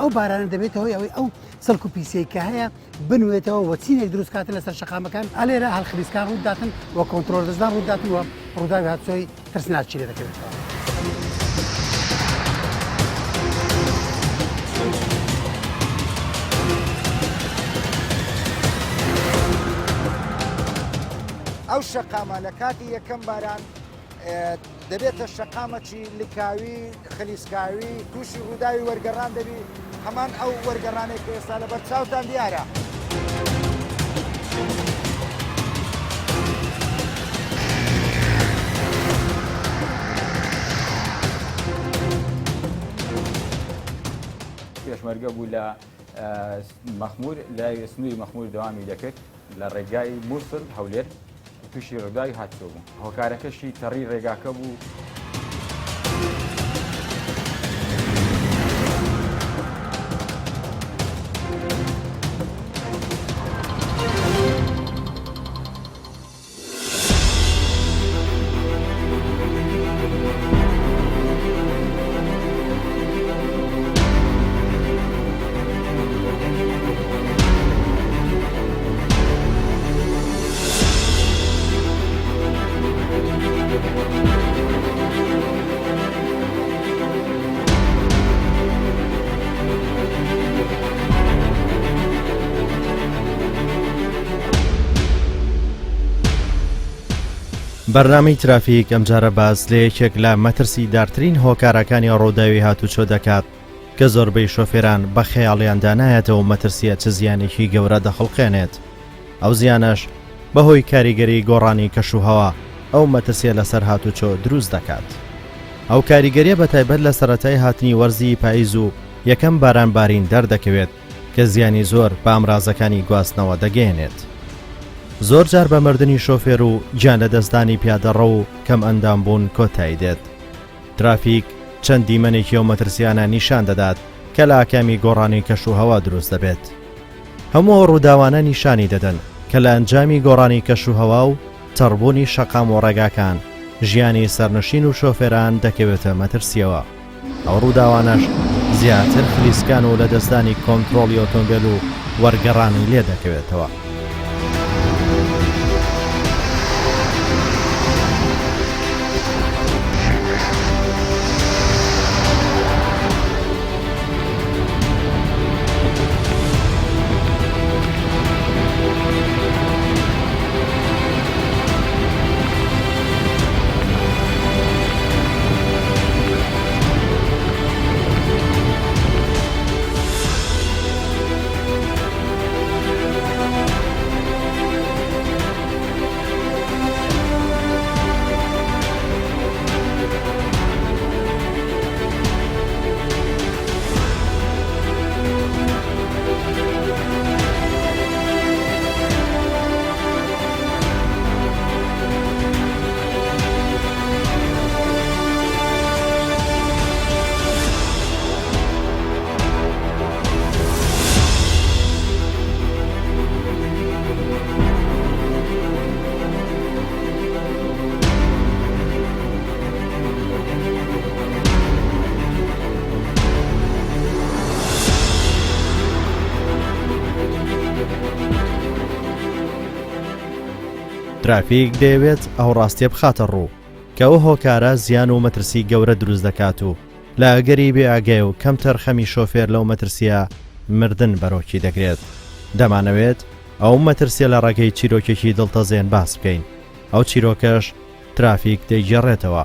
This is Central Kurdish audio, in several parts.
ئەو بارانە دەبێتەوە ئەوەی ئەو سەڵک و پیسەیەکە هەیە بنوێتەوە وە چینێک دروست کاتن لەسەر شەقامەکان ئەلێرە هەڵخلیسکان ڕووداتن وە کۆنتڕۆل دەستان ڕووداتن وە ڕووداوی هاتووی ترسناچی لێ دەکەوێتەوە. ئەو شەقامە لە کاتی یەکەم باران دەبێتە شەقامەکی لکاوی خلیسکاوی تووشی ڕووداوی وەرگەڕان دەبی هەمان ئەو وەرگەڕانێک کە ئێستا لە بەرچاوتان دیارە. پێشمەرگە بوو لە مەخمور لای سنووری مەخمور دەوامی دەکرد لە ڕێگای مووسڵ هەولێر تووشی ڕووداوی هاتووە بوو. هۆکارەکەشی تەڕی ڕێگاکە بوو. بەرنامەی ترافیک ئەمجارە باز لە یەکێک لە مەترسی دارترین هۆکارەکانی ڕووداوی هاتوچۆ دەکات کە زۆربەی شۆفێران بە خەیاڵیاندا نایەتەوە مەترسیە چ زیانێکی گەورە دەخڵقێنێت. ئەو زیانەش بەهۆی کاریگەری گۆڕانی کەشوهەوا ئەو مەترسیە لەسەر هاتوچۆ دروست دەکات. ئەو کاریگەریە بەتایبەت لە سەرەتای هاتنی وەرزی پاییز و یەکەم باران دەردەکەوێت کە زیانی زۆر بە ئامرازەکانی گواستنەوە دەگەێنێت. زۆر جار بە مردنی شۆفێر و گیان لە دەستدانی پیادەڕە و کەم ئەندام بوون کۆتایی دێت. ترافیک چەند دیمەنێکی ئەو مەترسیانە نیشان دەدات کە لە ئاکامی گۆڕانی کەشوهەوا دروست دەبێت. هەموو ڕووداوانە نیشانی دەدەن کە لە ئەنجامی گۆڕانی کەشوهەوا و تەڕبوونی شەقام و ڕێگاکان ژیانی سەرنشین و شۆفێران دەکەوێتە مەترسیەوە. ئەو ڕووداوانەش زیاتر خلیسکان و لە دەستدانی کۆنتڕۆڵی ئۆتۆمبیل و وەرگەڕانی لێ دەکەوێتەوە. ترافیک دەیەوێت ئەو ڕاستیە بخاتە ڕوو کە ئەو هۆکارە زیان و مەترسی گەورە دروست دەکات و لە ئەگەری بێئاگای و کەم تەرخەمی شۆفێر لەو مەترسیە مردن بەرۆکی دەگرێت. دەمانەوێت ئەو مەترسیە لە ڕێگەی چیرۆکێکی دڵتەزێن باس بکەین. ئەو چیرۆکەش ترافیک دەیگەڕێتەوە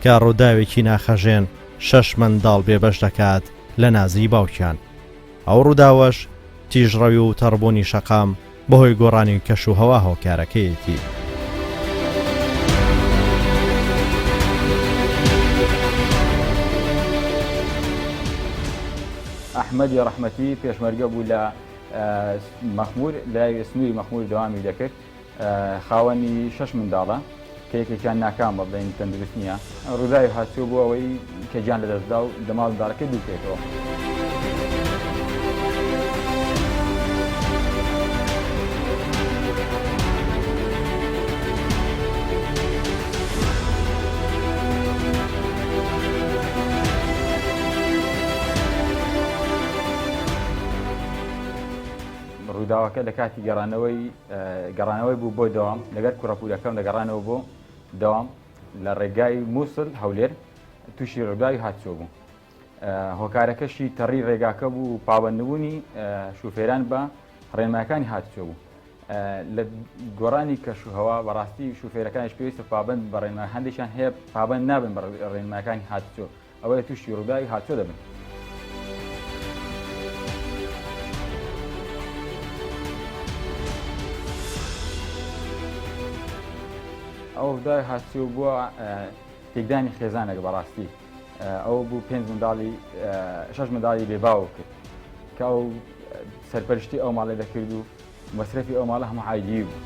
کە ڕووداوێکی ناخەژێن 6 منداڵ بێبەش دەکات لە نازی باوکیان. ئەو ڕووداوەش تیژڕەوی و تەڕبوونی شەقام بەهۆی گۆڕانی کەشوهەوا هۆکارەکەیەتی. ئەحمەدی ڕەحمەتی پێشمەرگە بوو لە مەخمور لای سنووری مەخمور دەوامی دەکرد خاوەنی 6 منداڵە کە یەکێکیان ناکام بە بڵێن تەندروست نییە ڕووداوی هاتووە بۆ ئەوەی کە گیان لەدەستدا و دەماڵ منداڵەکە دووکێتەوە. ڕووداوەکە لە کاتی گەڕانەوەی بوو بۆ دەوام لەگەر کوڕەپورەکەم لە گەڕانەوە بۆ دەوام لە ڕێگای مووسڵ هەولێر تووشی ڕووداوی هاتچۆ بوو. هۆکارەکەشی تەڕی ڕێگاکە بوو پابەندبوونی شوفێران بە ڕێنمایەکانی هاتچۆ بوو. لە گۆڕانی کەشوهەوا بەڕاستی شوفێرەکانیش پێویستە پابەند بە ڕێنمای هەندێکیان هەیە پابەند نابن بە ڕێنمایەکانی هاتچۆ ئەوەیە تووشی ڕووداوی هاتچۆ دەبن. ئەو ڕووداوی هاتچۆ بووە تێکدانی خێزانێک بەڕاستی ئەو بوو 6 منداڵی بێباو کرد کە ئەو سەرپەرشتی ئەو ماڵێ دەکرد و مەسرەفی ئەو ماڵە هەموو عایدی بوو.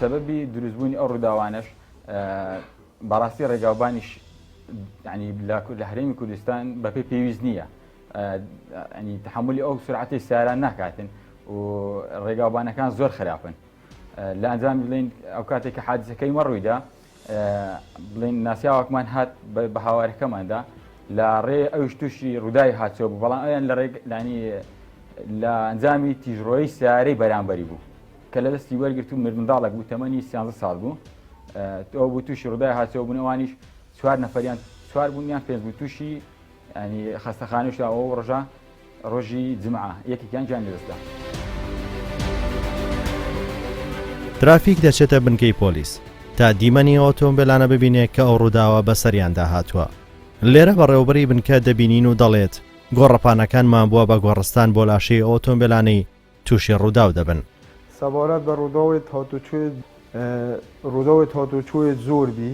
سەبەبی دروستبوونی ئەو ڕووداوانەش بەڕاستی ڕێگاوبانیش ینی لە هەرێمی کوردستان بەپێ پێویست نییە ینی تحملی ئەو سرعەتی سیاران ناکاتن و ڕێگاوبانەکان زۆر خراپن. لە ئەنجام بڵێن ئەو کاتێک کە حادسەکەی مەڕوویدا بڵێن ناسیاوەکمان هات بە هاوارەکەماندا لە ڕێ ئەوش تووشی ڕووداوی هاتچۆ بوو بەڵام ئەویان لە ئەنجامی تیژڕۆیی سیارەی بەرامبەری بوو کە لە دەستی وەرگرت و منداڵێک بوو تەمەنی 13 ساڵ بوو ئەو بوو تووشی ڕووداوی هاتچۆ بوون ئەوانیش 4 نەفەریان 4 بوونیان 5 بوو تووشی ینی خەستەخانەشدا ئەو ڕۆژە ڕۆژی جمعە یەکێکیان گیان لەدەستدا. ترافیک دەچێتە بنکەی پۆلیس تا دیمەنی ئۆتۆمبیلانە ببینێت کە ئەو ڕووداوە بەسەریاندا هاتووە. لێرە بەڕێوەبەری بنکە دەبینین و دەڵێت گۆڕەپانەکانمان بووە بە گۆڕستان بۆ لاشەی ئۆتۆمبیلانەی تووشی ڕووداو دەبن. سەبارەت بە ڕووداوی هاتوچۆی زۆر بی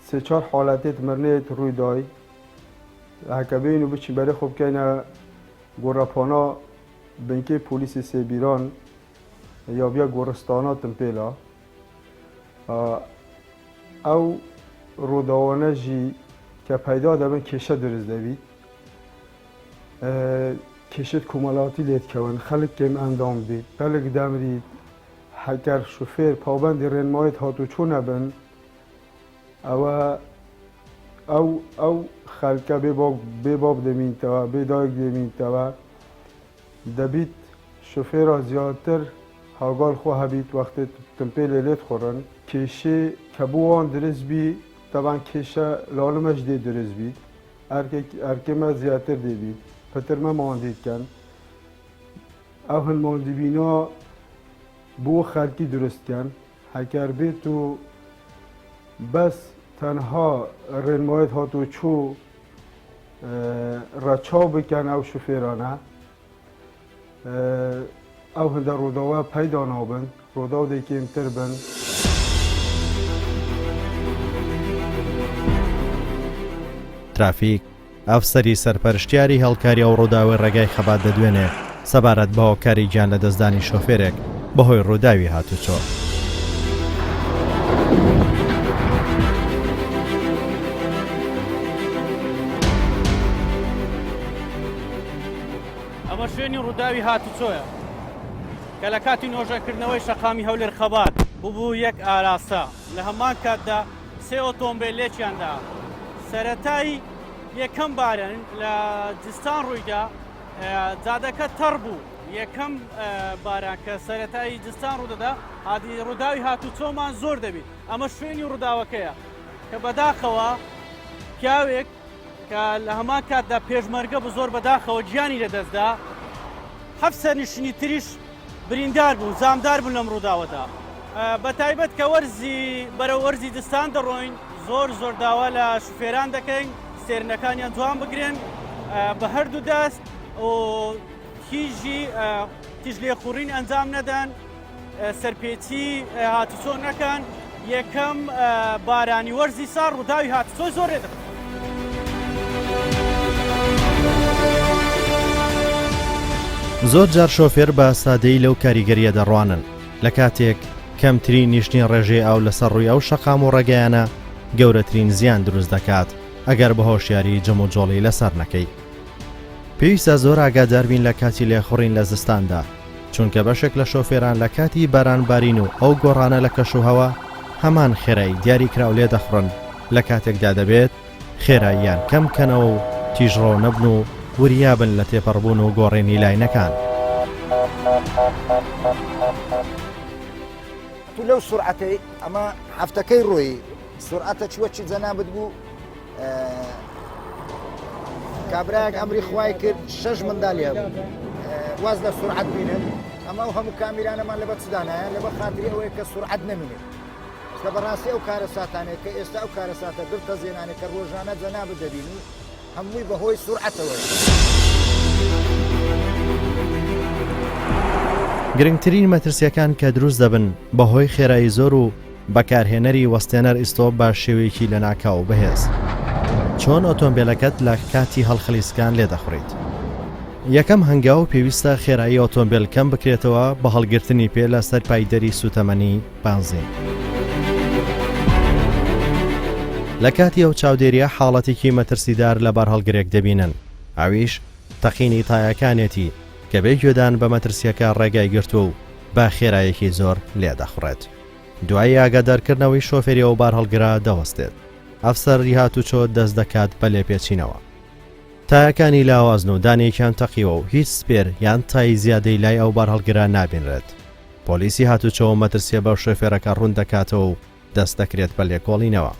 3-4 حالەتێت مرنێت ڕوویدای هەکەبین و بچین بەرێ خۆ بکەینە گۆڕەپانە بنکەی پۆلیسی سێبیران یا بیا گۆڕستانە تمپێلا ئەو ڕووداوانەژی کە پەیدا دەبن کێشە دروست دەبیت کێشت کۆمەڵاتی لێتکەون خەڵک کێم ئەندام بێت خەڵک دەمریت هەگەر شوفێر پابەندی ڕێنمایت هاتوچۆ نەبن ئەو خەڵکە بێباب دەمینتەوە بێدایک دەمینتەوە دەبیت شوفێرە زیاتر هاوگال خۆ هەبیت وەختێ تمپێ لێ لێت خۆڕن کێشێ کە بووان دروست بی تەبان کێشە لاڵمەش دێ دروست بیت ئەرکێمە زیاتر دەبیت پترمە ماندیتکەن ئەو هەن ماندیبینا بۆ خەلکی دروستکەن هەکەر بێت و بەس تەنها ڕێنمایەت هاتوچۆ ڕەچاو بکەن ئەو شوفێرانە ئەو هەندە ڕووداوە پەیدا نابن ڕووداو دەکێمتر بن. ترافیک ئەفسەری سەرپەرشتیاری هەڵکاری ئەو ڕووداوی ڕێگای خەبات دەدوێنێ سەبارەت بە هۆکاری گیان لە دەستدانی شۆفێرێک بەهۆی ڕووداوی هاتوچۆ. ئەمە شوێنی ڕووداوی هاتوچۆیە کە لە کاتی نۆژەکردنەوەی شەقامی هەولێر خەبات بوو یەک ئاراستا لە هەمان کاتدا 3 ئۆتۆمبیل لێکیاندا سەرەتایی یەکەم بارن لە جستان ڕوویدا جادەکە تەڕ بوو یەکەم باران کە سەرەتایی جستان ڕوودەدا هادی ڕووداوی هاتوچۆمان زۆر دەبێت ئەمە شوێنی ڕووداوەکەیە کە بەداخەوە پیاوێک کە لە هەمان کاتدا پێشمەرگە بە زۆر بەداخەوە گیانی لەدەستدا 7 سەرنشینی تریش بریندار بوون زامدار بوون لەم ڕووداوەدا بە تایبەت کە بەرەو وەرزی دستان دەڕۆین زۆر داوا لە شوفێران دەکەین سێرنەکانیان جوان بگرن بە هەردوو دەست و تیژ لێخوڕین ئەنجام نەدەن سەرپێچی هاتوچۆ نەکەن یەکەم بارانی وەرزی ساڵ ڕووداوی هاتوچۆ زۆر ڕێ دەکەن. زۆر جار شۆفێر بە سادەی لەو کاریگەریە دەڕوانن لە کاتێک کەمترین نیشتنی ڕێژەی ئاو لەسەر ڕووی ئەو شەقام و ڕێگەیانە گەورەترین زیان دروست دەکات ئەگەر بە هۆشیاری جەم و جۆڵی لەسەر نەکەی. پێویستە زۆر ئاگادار بین لە کاتی لێخوڕین لە زستاندا چونکە بەشێک لە شۆفێران لە کاتی بارانبارین و ئەو گۆڕانە لە کەشوهەوە هەمان خێرایی دیاری کراو لێ دەخڕن لە کاتێکدا دەبێت خێراییان کەم کەنەوە و تیژڕۆ نەبن و وریابن لە تێپەڕبوون و گۆڕێنی لاینەکان. تو لەو سورعەتەی ئەمە هەفتەکەی ڕۆی سورعەتە چوەچی جەنابەت بوو کابراایەک ئەمری خوای کرد 6 منداڵیە واز لە سورعەت بینن ئەمە و هەموو کامیرانەمان لەبەر چدانایە لەبەر خاتری ئەوەیە کە سورعەت نەمینێت کە بەڕاستی ئەو کارە ساتانەیە کە ئێستا ئەو کارە ساتە گرتە زێنانێک کە ڕۆژانە جەنابەت دەبینی هەمووی بەهۆی سورعەتەوە. گرنگترین مەترسیەکان کە دروست دەبن بەهۆی خێرایی زۆر و بەکارهێنەری وەستێنەر ئیستۆپ با شێوەیەکی لە ناکاو بەهێز چۆن ئۆتۆمبیلەکەت لە کاتی هەڵخلیسکان لێ دەخڕیت. یەکەم هەنگاو پێویستە خێرایی ئۆتۆمبیل کەم بکرێتەوە بە هەڵگرتنی پێ لە سەر پایدەری سوتەمەنی بانزین. لە کاتی ئەو چاودێریە حاڵەتێکی مەترسیدار لەبار هەڵگرێک دەبینن ئەویش تەقینی تایەکانێتی کە بێ گوێدان بە مەترسیەکە ڕێگای گرتووە و با خێرایەکی زۆر لێ دەخڕێت. دوای ئاگادارکردنەوەی شۆفێری ئەو بار هەڵگرا دەوەستێت ئەفسەری هاتوچۆ دەست دەکات بە لێپێچینەوە. تایەکانی لاوازن و دانێکیان تەقیوە و هیچ سپێر یان تای زیادەی لای ئەو بار هەڵگرا نابینرێت. پۆلیسی هاتوچۆ مەترسیە بەو شۆفێرەکە ڕوون دەکاتەوە و دەست دەکرێت بە لێکۆڵینەوە.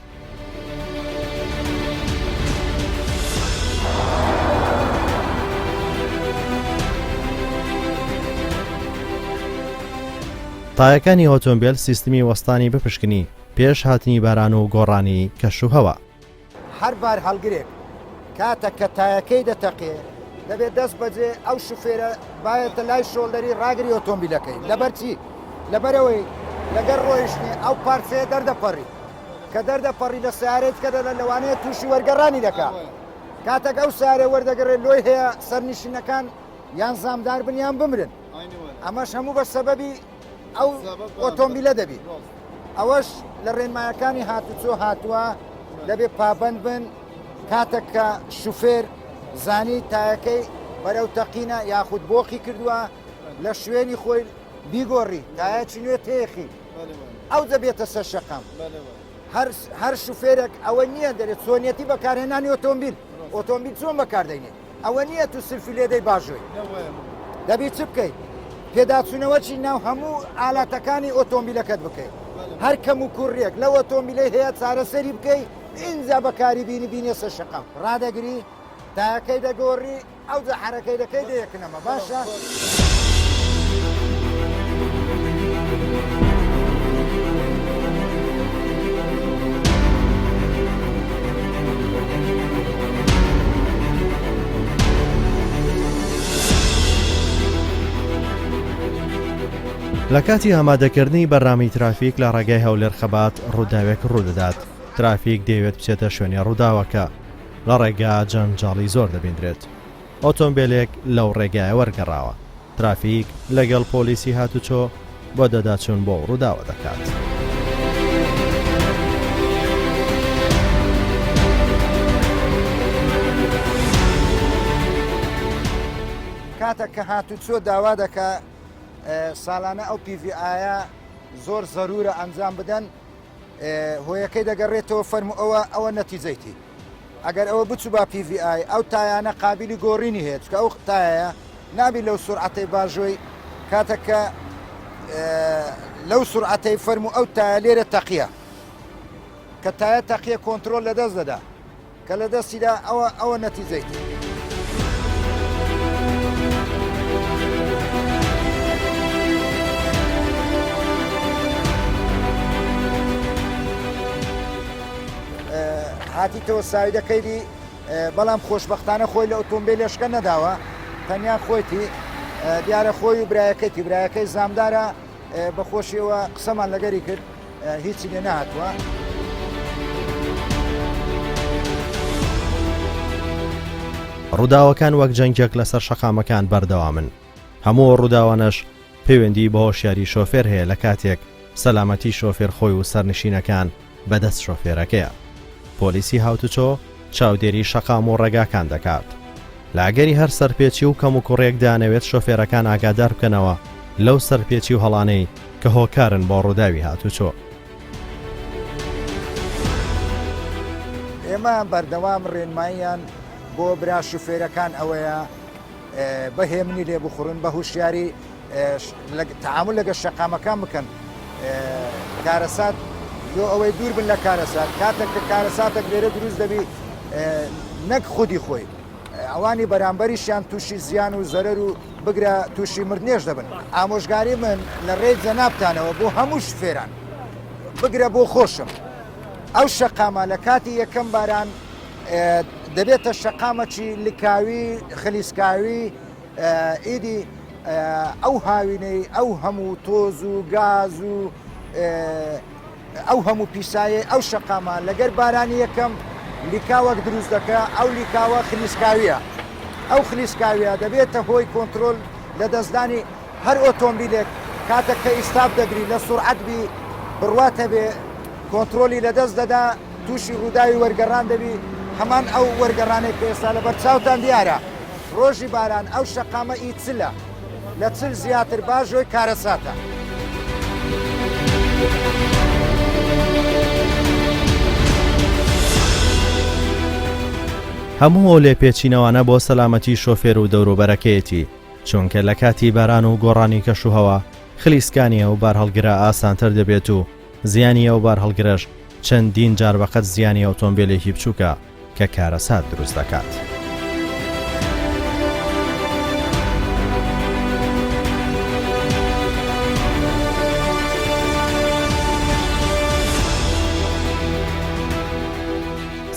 تایەکانی ئۆتۆمبیل سیستمی وەستانی بپشکنی پێش هاتنی باران و گۆڕانی کەشوهەوە. هەر بار هەڵگرێک کاتە کە تایەکەی دەتەقێ دەبێت دەست بەجێ ئەو شوفێرە باەتە لای شۆڵدەری ڕاگری ئۆتۆمبیلەکەی لەبەرچی لەبەرەوەی لەگەر ڕۆیشتنی ئەو پارچەیە دەردەپەڕی کە دەردەپەڕی لە سیارەت کە دەڵە لەوانەیە تووشی وەرگەڕانی دەکات کاتێک ئەو سارێ وەردەگەڕێت لۆی هەیە سەرنشینەکان یان زامدار بنیان بمرن ئەمەش هەموو بە سەبەبی ئەو ئۆتۆمبیلە دەبی ئەوەش لە ڕێنمایەکانی هاتوچۆ هاتووە دەبێت پابند بن کاتێک کە شوفێر زانی تایەکەی بەرەو تەقینە یاخود بۆقی کردووە لە شوێنی خۆی بیگۆڕی تایەکی نوێ تێخی ئەو دەبێتە سەر شەقام. هەر شوفێرێک ئەوە نییە دەرێت چۆنیەتی بەکارهێنانی ئۆتۆمبیل چۆن بەکاردەینێت ئەوە نییە تو سلفی لێدەی باشۆی دەبی چ بکەیت پێداچوونەوەچی ناو هەموو ئالاتەکانی ئۆتۆمبیلەکەت بکەیت هەر کەم و کوڕێک لە ئۆتۆمبیلەی هەیە چارەسەری بکەیت ئینجا بەکاری بینێ سەر شەقام ڕادەگری تایەکەی دەگۆڕی ئەو حرەکەی دەکەی دەیەکنەمە باشە. لە کاتی ئامادەکردنی بەرنامی ترافیک لە ڕێگای هەولێر خەبات ڕووداوێک ڕوودەدات. ترافیک دەیەوێت بچێتە شوێنی ڕووداوەکە لە ڕێگا جەنجاڵی زۆر دەبیندرێت. ئۆتۆمبیلێک لەو ڕێگایە وەرگەڕاوە. ترافیک لەگەڵ پۆلیسی هاتوچۆ بۆ دەداچوون بۆ ڕووداوە دەکات. کاتێک کە هاتوچۆ داوا دەکا ساڵانە ئەو PVI زۆر زەرورە ئەنجام بدەن هۆیەکەی دەگەڕێتەوە فەرمو ئەوە نەتیجەیتی ئەگەر ئەوە بچوو با PVI ئەو تایانە قابلی گۆڕینی هەیە کە ئەو تایە نابی لەو سورعەتەی باژۆی کاتێککە لەو سورعەتەی فەرمو ئەو تایە لێرە تەقیە کە تایە تەقیە کۆنتترۆل لە دەست دەدا کە لە دەستیدا ئەوە نەتیجەیتی. هاتیتەوە ساویدەکەیدی بەڵام خۆشببختانە خۆی لە ئۆتۆمبیلێشکە نەداوە تەنیا خۆیتی دیارە خۆی و برایەکەی زامدارە بەخۆشیەوە قسەمان لەگەری کرد هیچی لێ نهاتوە. ڕووداوەکان وەک جەنگێک لەسەر شەقامەکان بەردەوامن. هەموو ڕووداوانەش پەیوەندی بە هۆشیاری شۆفێر هەیە لە کاتێک سەلامەتی شۆفێر خۆی و سەرنشینەکان بەدەست شۆفێرەکەیە. پۆلیسی هاوتوچۆ چاودێری شەقام و ڕێگاکان دەکات. لاگەری هەر سەرپێچی و کەم و کوڕێک دانەوێت شۆفێرەکان ئاگادار بکەنەوە لەو سەرپێچی و هەڵانەی کە هۆکارن بۆ ڕووداوی هاتوچۆ. ئێمە بەردەوام ڕێنماییان بۆ برا شوفێرەکان ئەوەیە بەهێمنی لێ بخورن بە هوشیاری تعامل لەگە شەقامەکان بکەن کارەسات یۆ ئەوەی دوور بن لە کارەسات کاتێک کە کارەساتێک لێرە دروست دەبی نەک خودی خۆی ئەوانی بەرامبەریشیان تووشی زیان و زەرەر و بگرە تووشی مردنێش دەبن. ئامۆژگاری من لە ڕێ جەنابتانەوە بۆ هەموو شوفێران بگرە بۆ خۆشم ئەو شەقامە لە کاتی یەکەم باران دەبێتە شەقامەکی لکاوی خلیسکاوی ئیدی ئەو هاوینەی ئەو هەموو تۆز و گاز و ئەو هەموو پیسایە ئەو شەقامە لەگەر بارانی یەکەم لیکاوەک دروست دەکە ئەو لیکاوە خلیسکاویە ئەو خلیسکاویە دەبێتە هۆی کۆنتترۆل لە دەستدانی هەر ئۆتۆمبیلێک کاتێک کە ئیستاب دەگری لە سورعەت بی بڕواتە بێ کۆنتترۆلی لەدەست دەدا تووشی ڕووداوی وەرگەڕان دەبی هەمان ئەو وەرگەڕانێک کە ئێستا لە بەرچاوتان دیارە ڕۆژی باران ئەو شەقامە ئیچلە لە چل زیاتر باژۆی کارەساتە. هەموو لێپێچینەوانە بۆ سەلامەتی شۆفێر و دەوروبەرەکەیەتی چونکە لە کاتی باران و گۆڕانی کەشوهەوە خلیسکانیە و بار هەڵگرە ئاسانتر دەبێت و زیانیە و بار هەڵگرەش چەندین جار بەقەت زیانی ئۆتۆمبیلێکی بچووکە کە کارەسات دروست دەکات.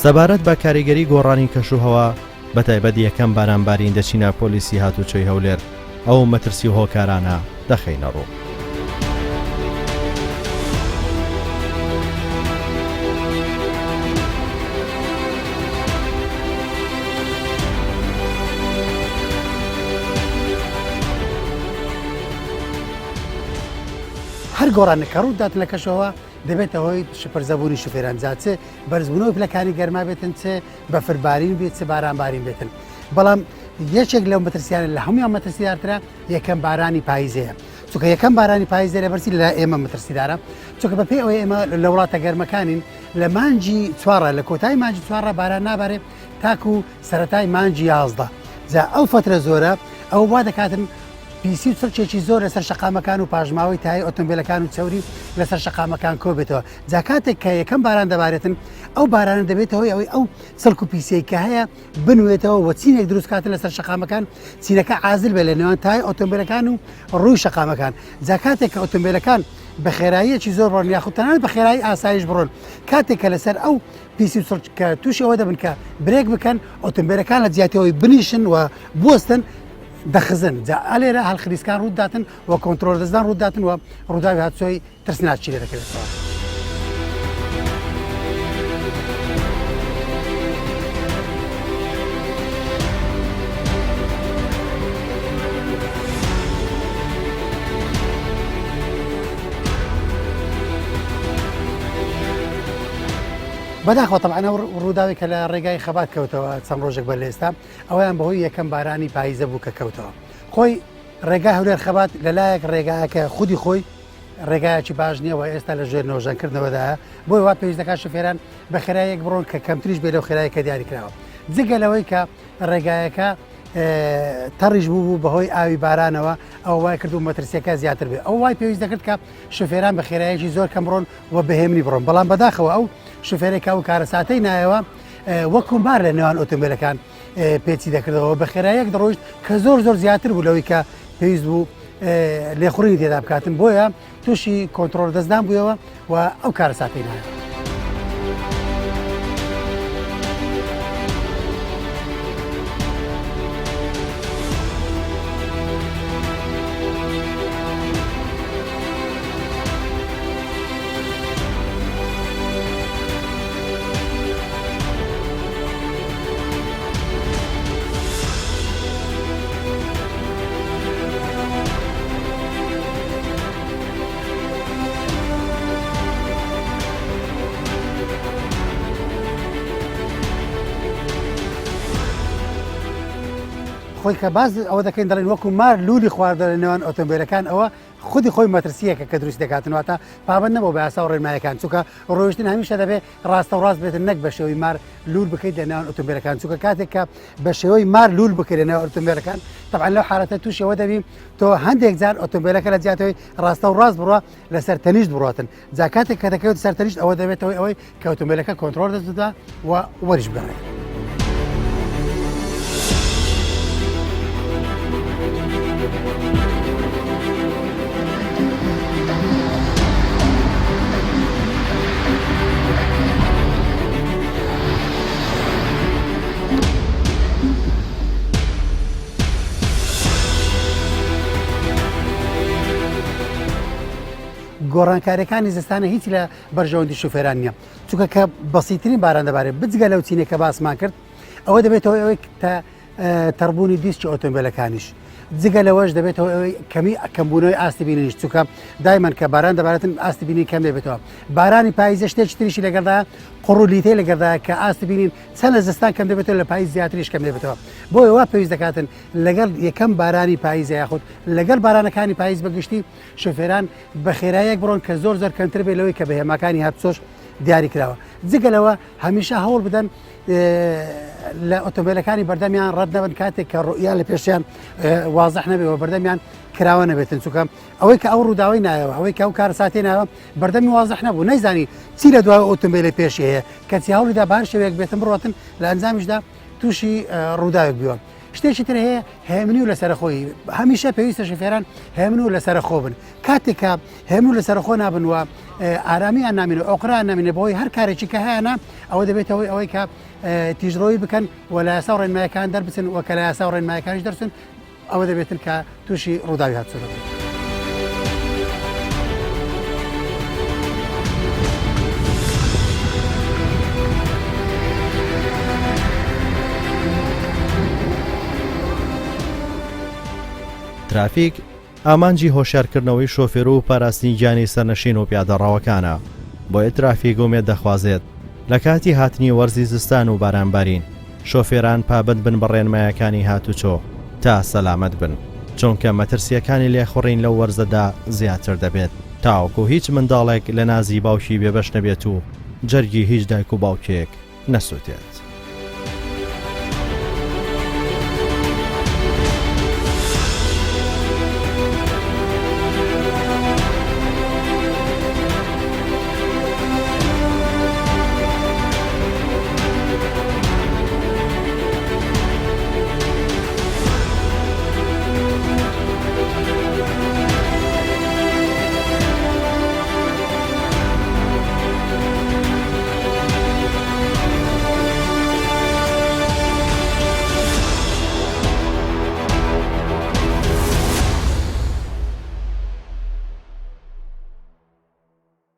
سەبارەت بە کاریگەری گۆڕانی کەشوهەوە بە تایبەت یەکەم بارانبارین دەچینە پۆلیسی هاتوچۆی هەولێر ئەو مەترسی و هۆکارانە دەخەینە ڕوو. هەر گۆڕانێک کە ڕوودات لە کەشەوە دەبێتە هۆی شپەرزەبوونی شوفێران جاچێ بەرزبوونەوەی پلەکانی گەرما بێتن چێ بەفربارین بێت چ بارانبارین بێتن. بەڵام یەکێک لەو مەترسیانە لە هەمویان مەترسیدارترە یەکەم بارانی پاییزەیە. چونکە یەکەم بارانی پاییزە لە بەرسی لە ئێمە مەترسیدارە چونکە بەپێی ئەوەی ئێمە لە وڵاتە گەرمەکانین لە مانجی چوارە لە کۆتایی مانجی چوارە باران نابارێ تاکو سەرەتای مانجی 11 جا ئەو فترە زۆرە ئەو وا دەکاتن پیسی و سەرچێکی زۆر لەسەر شەقامەکان و پاژماوەی تای ئۆتۆمبیلەکان و چەوری لەسەر شەقامەکان کۆ بێتەوە. جا کاتێک کە یەکەم باران دەبارێتن ئەو بارانە دەبێتەوەی ئەوەی ئەو سەڵک و پیسەی کە هەیە بنوێتەوە و چینێک دروست کاتن لەسەر شەقامەکان چینەکە عازل بێ لە نێوان تای ئۆتۆمبیلەکان و ڕووی شەقامەکان. جا کاتێک کە ئۆتۆمبیلەکان بە خێراییەکی زۆر بڕۆن یاخود تەنانەت بە خێرایی ئاسایش بڕۆن کاتێک کە لەسەر ئەو پیسی و سەرچ کە تووشی ئەوە دەبن کە برێک بکەن ئۆتۆمبیلەکان لە جیاتەوەی بنیشن و بوەستن دەخزن. جا ئەلێرە هەڵخلیسکان ڕووداتن و کۆنتترۆل دەستدان ڕووداتن و ڕووداوی هاتوچۆی ترسناچی لێ دەکەوێتەوە. بەداخەوە تەبعەن ڕووداوی کە لە ڕێگای خەبات کەوتەوە چەند ڕۆژێک بە لێستا ئەویان بەهۆی یەکەم بارانی پاییزە بوو کە کەوتەوە. خۆی ڕێگای هەولێر خەبات لەلایەک ڕێگایەکە خودی خۆی ڕێگایەکی باش نییە و ئێستا لە ژێر نەوەژانکردنەوەدایە بۆی وا پێویستەکە شوفێران بە خێرایەک بڕۆن کە کەمتریش بێ لەو خێرایەکە دیاری کراوە. جگە لەوەی کە ڕێگایەکە تەڕیش بوو بەهۆی ئاوی بارانەوە ئەو وای کرد و مەترسیەکە زیاتر بێ. ئەو وای پێویست دەکرد کە شوفێران بە خێرایەکی زۆر کەم بڕۆن و بەهێمنی بڕۆن. بەڵام بەداخەوە ئەو شوفێرێکا و کارەساتەی نایەوە وەکومبار لە نێوان ئۆتۆمبیلەکان پێچی دەکردەوە بە خێرایەک دەڕۆیشت کە زۆر زیاتر بوو لەوەی کە پێویست بوو لێخوڕینی تێدا بکاتن بۆیە تووشی کۆنتترۆل دەستدان بوویەوە و ئەو کارەساتەی نایە. خۆی کە باز ئەوە دەکەین دەڵێن وەکو مار لولی خواردە لە نێوان ئۆتۆمبیلەکان ئەوە خودی خۆی مەترسیەکە کە دروست دەکاتنەوەتە پابند نەبوو بە یاسا و ڕێنماییەکان چونکە ڕۆیشتن هەمیشە دەبێت ڕاستە و ڕاست بێتن نەک بە شێوەی مار لول بکەیت لە نێوان ئۆتۆمبیلەکان چونکە کاتێک کە بە شێوەی مار لول بکەیت لە نێوان ئۆتۆمبیلەکان طبعا لەو حالەتە تووشەوە دەبیم تۆ هەندێک جار ئۆتۆمبیلەکە لە جیاتەوەی ڕاستە و ڕاست بڕوە لەسەر تەنیشت بڕاتن جا کاتێک کە دەکەوێت سەر تەنیشت ئەوە دەبێتەوەی ئەوەی کە ئۆتۆمبیلەکە کۆنتڕۆل دەستدا و وەریش بگەڕێت. گۆڕانکاریەکانی زستانە هیچ لە بەرژەوەندی شوفێران نییە چونکە کە بەسیترین باران دەبارێت بجگە لەو چینێک کە باسمان کرد ئەوە دەبێتەوە ئەوەی تەڕبوونی دیسکی ئۆتۆمبیلەکانیش جگە لەوەش دەبێتەوە ئەوەی کەمبوونەوەی ئاستی بینیش چونکە دایمەن کە باران دەبارێتن ئاستی بینی کەم دەبێتەوە بارانی پاییزە شتێکی تریشی لەگەڵدا قڕ و لیتەی لەگەڵدا کە ئاستی بینین چەند لە زستان کەم دەبێتەوە لە پاییز زیاتریش کەم دەبێتەوە بۆ ئەوە پێویست دەکاتن لەگەڵ یەکەم بارانی پاییزە یاخود لەگەڵ بارانەکانی پاییز بەگشتی شوفێران بە خێراییەک بڕۆن کە زۆر کەمتر بێت لەوەی کە بەهێماکانی هاتوچۆش دیاری کراوە جگەلەوە هەمیشە هەوڵ بدەن لە ئۆتۆمبیلەکانی بەردەمیان ڕەت نەبن کاتێک کە ڕوئیان لە پێشیان وازەح نەبێەوە بەردەمیان کراوە نەبێتن چونکە ئەوەی کە ئەو ڕووداوی نایەوە ئەوەی کە ئەو کار ساتێ ناوە بەردەمی وازەح نەبوو نەیزانی چی لە دوای ئۆتۆمبیلە پێشی هەیە کەچی هەوڵیدا بار شەوەیەک بێتن بڕاتن لە ئەنجامیشدا تووشی ڕووداوێک بیوە شتێکی تر هەیە هێمنی و لەسەرخۆی هەمیشە پێویستە شوفێران هێمن و لەسەرخۆ بن کاتێک کە هێمن و لەسەرخۆ نابن و ئارامیان نامینە ئۆقران نامینە بەهۆی هەر کارێکی کە هەیەە ئەوە دەبێتەوەی ئەوەی کە تیژڕۆی بکەن و لە یاسا و ڕێنماییەکان دەربچن و کە لە یاسا و ڕێنماییەکانیش دەرچن ئەوە دەبێتن کە تووشی ڕووداوی هاتووە. ترافیک ئامانجی هۆشیارکردنەوەی شۆفێر و پاراستنی گیانی سەرنشین و پیادەڕاوەکانە بۆیە ترافیک ومێت دەخوازێت لە کاتی هاتنی وەرزی زستان و بارانبارین شۆفێران پابند بن بە ڕێنمایەکانی هاتوچۆ تا سەلامەت بن چونکە مەترسیەکانی لێخوڕین لەو وەرزەدا زیاتر دەبێت تاوەکو هیچ منداڵێک لە نازی باوکی بێبەش نەبێت و جەرگی هیچ دایک و باوکێک نەسووتێت.